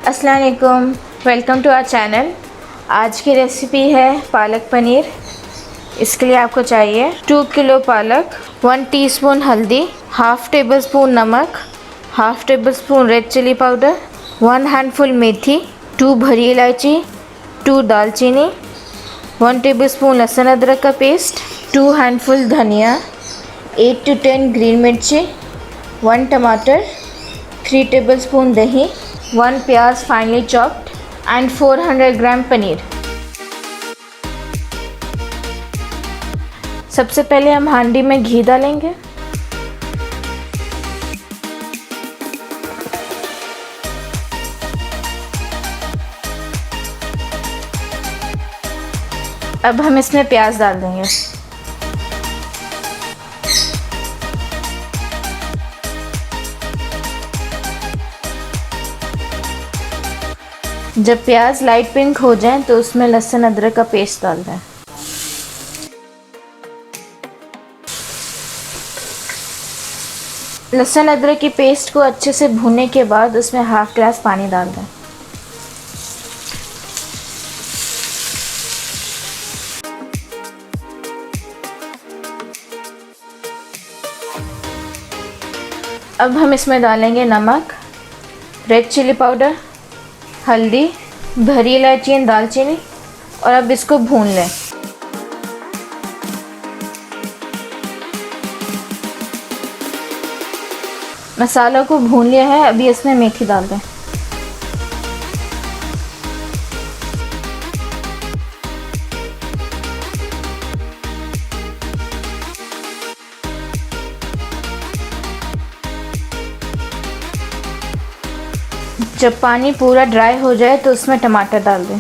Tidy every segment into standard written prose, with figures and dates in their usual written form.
अस्सलाम वालेकुम, welcome to our channel. आज की रेसिपी है पालक पनीर। इसके लिए आपको चाहिए 2 किलो पालक, 1 टीस्पून हल्दी, हाफ़ टेबल स्पून नमक, half tablespoon red chilli powder, 1 handful मेथी, 2 भरी इलायची, 2 दालचीनी, 1 टेबल स्पून लहसुन अदरक का पेस्ट, 2 हैंडफुल धनिया, 8 to 10 ग्रीन मिर्ची, 1 टमाटर, 3 टेबल स्पून दही, 1 प्याज फाइनली चॉप्ड एंड 400 ग्राम पनीर। सबसे पहले हम हांडी में घी डालेंगे। अब हम इसमें प्याज डाल देंगे। जब प्याज लाइट पिंक हो जाए तो उसमें लहसुन अदरक का पेस्ट डाल दें। लहसुन अदरक की पेस्ट को अच्छे से भूनने के बाद उसमें हाफ ग्लास पानी डाल दें। अब हम इसमें डालेंगे नमक, रेड चिली पाउडर, हल्दी, भरी इलायची और दालचीनी, और अब इसको भून लें। मसाला को भून लिया है, अभी इसमें मेथी डाल दें। जब पानी पूरा ड्राई हो जाए तो उसमें टमाटर डाल दें।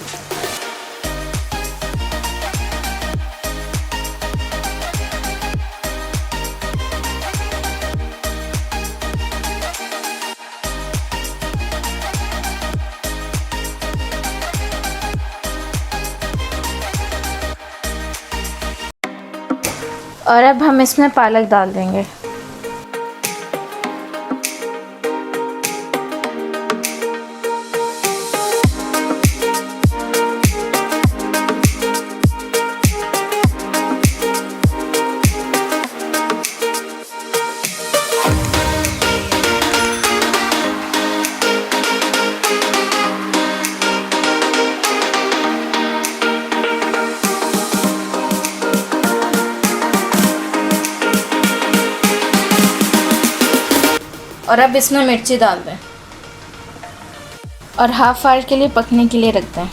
और अब हम इसमें पालक डाल देंगे। और अब इसमें मिर्ची डाल दें और हाफ आवर के लिए पकने के लिए रख दें।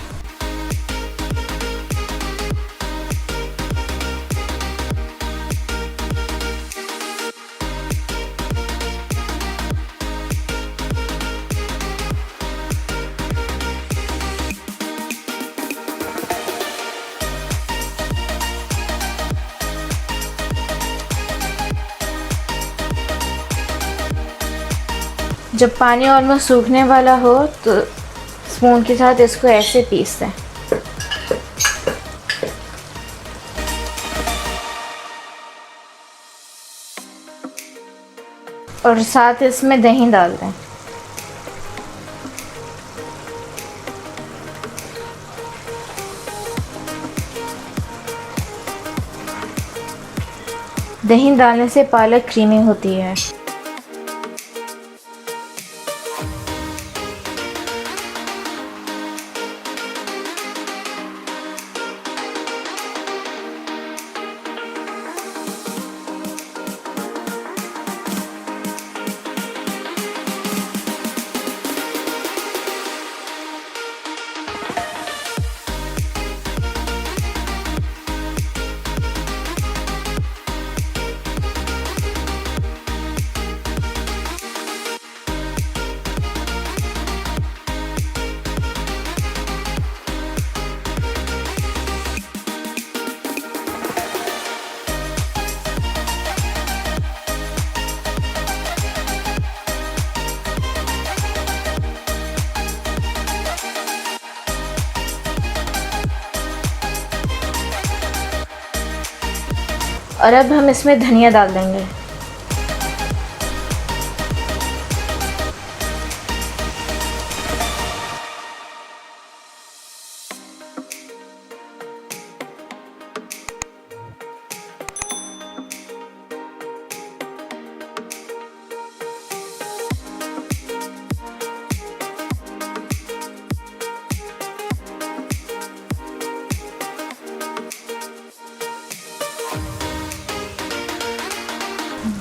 जब पानी ऑलमोस्ट सूखने वाला हो तो स्पून के साथ इसको ऐसे पीस दें। और साथ इसमें दही डाल दें। दही डालने से पालक क्रीमी होती है। और अब हम इसमें धनिया डाल देंगे।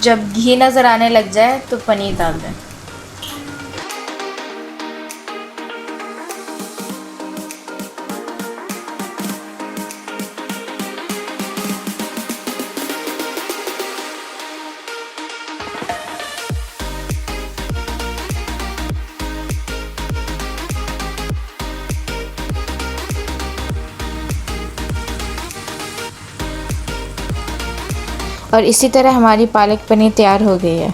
जब घी नज़र आने लग जाए तो पनीर डाल दें। और इसी तरह हमारी पालक पनीर तैयार हो गई है।